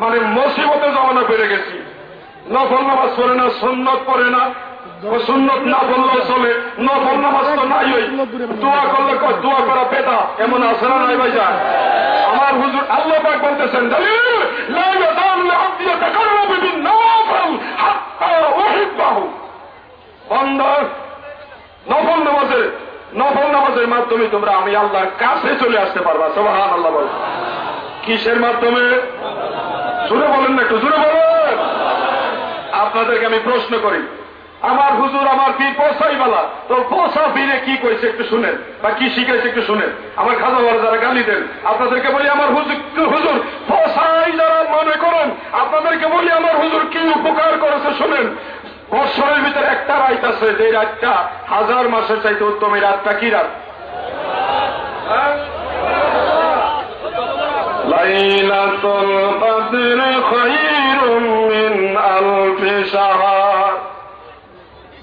মানে মুসিবতে জমানা পেরে গেছি। নফল নামাজ পড়ে না, সুন্নত পড়ে না, সুন্নত না বললেও চলে, নফল নামাজ তো নাই, ওই দোয়া করলে দোয়া করা পেটা এমন আছে না নাই ভাই যান? আমার হুজুর আল্লাহ পাক বলতেছেন লা ইয়াযালু আবদী ইয়াতাকাররাবু বিন-নওয়াফিল হাত্তা উহিব্বাহু। বান্দা নফল নামাজের মাধ্যমে তোমরা আমি আল্লাহর কাছে চলে আসতে পারবা। সুবহানাল্লাহ বল। কিসের মাধ্যমে? জোরে বলেন না, একটু জোরে বলেন। আপনাদেরকে আমি প্রশ্ন করি, আমার হুজুর আমার পীর পোসাইবালা, তো পোসা পীরে কি কইছে একটু শুনেন, বা কি শিখাইছে একটু শুনেন। আমার খাজা বাবা যারা গালি দেন আপনাদেরকে বলি আমার হুজুর পোসাই যারা মনে করেন আপনাদেরকে বলি আমার হুজুর কি উপকার করেছে শুনেন। বৎসরের ভিতরে একটা রাত আছে, যে রাতটা 1000 মাসের চাইতে উত্তম। এই রাতটা কি রাত? লাইলাতুল কদর খায়রুম মিন আলফি শাহর।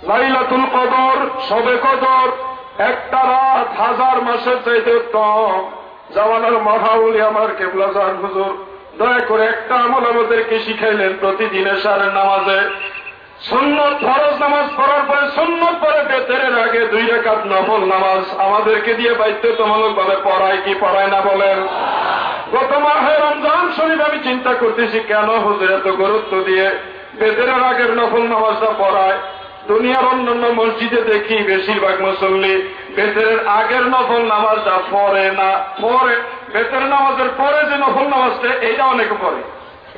লাইলাতুল কদর, শবে কদর, একটা রাত 1000 মাসের চাইতে উত্তম। জামানার মহাউলি আমার কেবলা জান হুজুর দয়া করে একটা আমল আমাদেরকে শিখাইলেন। প্রতিদিন এশারের নামাজে সুন্নত ফরজ নামাজ পড়ার পরে সুন্নত পরে বেতেরের আগে 2 রাকাত নফল নামাজ আমাদেরকে দিয়ে বাধ্যতামূলক ভাবে পড়ায় কি পড়ায় না বলেন? গত মাহে রমজান শরীফ আমি চিন্তা করতেছি কেন হুজুর এত গুরুত্ব দিয়ে বেতেরের আগের নফল নামাজটা পড়ায়। দুনিয়ার অন্যান্য মসজিদে দেখি বেশিরভাগ মুসল্লি বেতেরের আগের নফল নামাজটা পড়ে না। পরে বেতেরের নামাজের পরে যে নফল নামাজটা এইটা অনেকে পড়ে,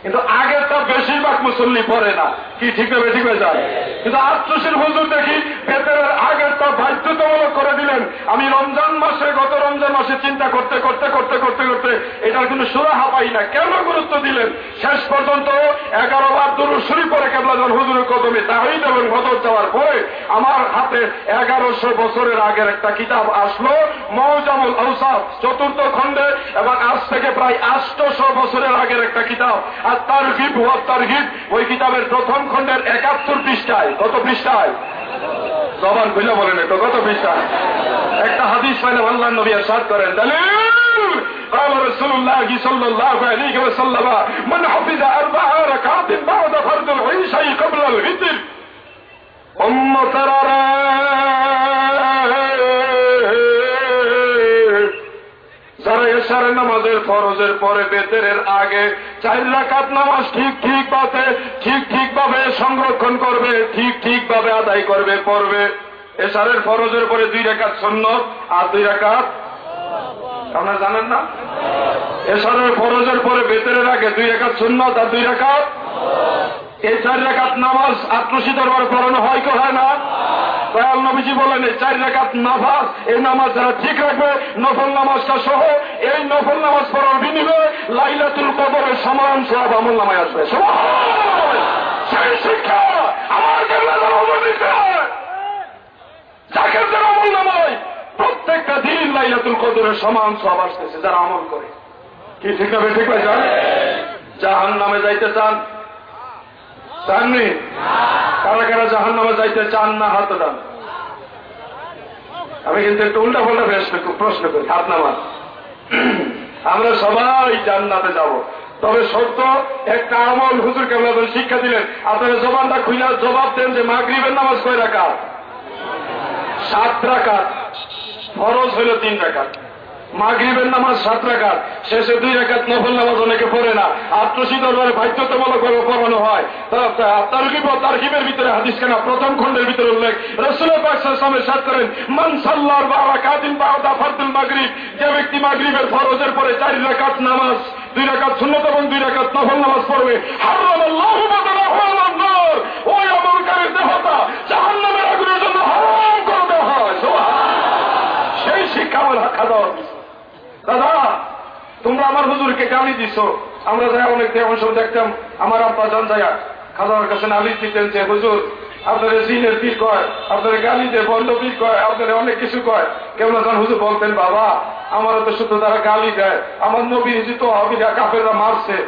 কিন্তু আগেরটা বেশিরভাগ মুসল্লি পড়ে না। কি ঠিক হবে? ঠিক হয়ে যায়। কিন্তু আত্মশীল হুজুর দেখি বেতেরের আগেরটা বাধ্যতামূলক করে দিলেন। আমি গত রমজান মাসে চিন্তা করতে করতে করতে করতে করতে এটার কোনো সুরাহা পাই না। কেন গুরুত্ব দিলেন? শেষ পর্যন্ত 11 বার দুরূদ শরীফ পড়ে কেবলাজান হুজুরের কদমে তাহিদ এবং বদর যাওয়ার পরে আমার হাতে 1100 বছরের আগের একটা কিতাব আসলো, মুজামুল আওসাফ 4th খণ্ডে, এবং আজ থেকে প্রায় 800 বছরের আগের একটা কিতাব আর তারগিব ওয়া তারহিব। ওই কিতাবের 1ম খণ্ডের 71 পৃষ্ঠায়। কত পৃষ্ঠায়? জবান খুলে বলেন একটু, কত পৃষ্ঠায়? একটা হাদিস পাইলে আল্লাহর নবী ইরশাদ করেন, দালিল قال رسول الله صلى الله عليه وسلم من حفظ 4 ركعات بعد فرض العشاء قبل الوتر যারা এশারের নামাজের ফরজের পরে বেতেরের আগে 4 রাকাত নামাজ ঠিক ভাবে সংরক্ষণ করবে, ঠিক ভাবে আদায় করবে, পড়বে। এশারের ফরজের পরে 2 রাকাত সুন্নত আর 2 রাকাত, আপনারা জানেন না? এশারের ফরজের পরে বেতেরের আগে 2 রাকাত সুন্নত আর 2 রাকাত। এই 4 রাকাত নামাজ আত্মশী দরবার পড়ানো হয় কি হয় না? দয়াল নবীজি বলেন এই 4 রাকাত নামাজ, এই নামাজ যারা ঠিক রাখবে নফল নামাজটা সহ, এই নফল নামাজ পড়ার বিনিময়ে লাইলাতুল কদরের সমান সওয়াব আমল নামায় আসবে। সেই শিক্ষা আমার কেবলাজান হুজুর দিতে, যাকে যারা আমল নামায় প্রত্যেকটা দিন লাইলাতুল কদরের সমান সওয়াব আসতেছে যারা আমল করে। কি ঠিক হবে? ঠিক হয়ে যায়। জাহান্নামে যাইতে চাননি? কারা কারা জাহান্নামে যাইতে চান না? হাত দেন। আমি কিন্তু একটু উল্টা পাল্টা প্রশ্ন করি, হাত নামান। আমরা সবাই জান্নাতে যাব, তবে সত্য একটা আমল হুজুর কেবলাজান শিক্ষা দিলেন। আপনারা জবানটা খুইলা জবাব দেন যে মাগরিবের নামাজ কয় রাকাত? 7 রাকাত। ফরজ হইল 3 রাকাত। মাগরিবের নামাজ 7 রাকাত, শেষে 2 রাকাত নফল নামাজ অনেকে পড়ে না। আত্মশী দরবারে বাধ্যতামূলক ভাবে পড়ানো হয়। তারগিব ও তারহিবের ভিতরে হাদিস কেনা 1ম খণ্ডের ভিতরে উল্লেখ, রাসূল পাক সাল্লাল্লাহু আলাইহি ওয়াসাল্লাম ইরশাদ করেন, মান সাল্লা 4 রাকাতিন বা'দা ফরদুল মাগরিব, যে ব্যক্তি মাগরিবের ফরজের পরে 4 রাকাত নামাজ, 2 রাকাত সুন্নত এবং 2 রাকাত নফল নামাজ পড়বে, হারামাল্লাহু বাদানাহু আলান নার, ওই আমলকারীর দেহটা জাহান্নামের আগুনের জন্য হারাম করে দেওয়া হয়। সুবহানাল্লাহ। সেই শিক্ষা আমার খাদা। দাদা তোমরা আমার হুজুরকে গালি দিছো, আমরা যাই অনেক সময় দেখতাম আমার আব্বা জান যায়া খাজার কাছে নালিশ দিতেন যে হুজুর আপনারা জিনের পীর কয়, আপনারা গালি দেয়, বন্ধ পীর কয়, আপনারা অনেক কিছু কয়। কেবলাজান হুজুর বলতেন, বাবা আমারও তো শুধু তারা গালি দেয়, আমার নবী তো কাফেররা মারছে,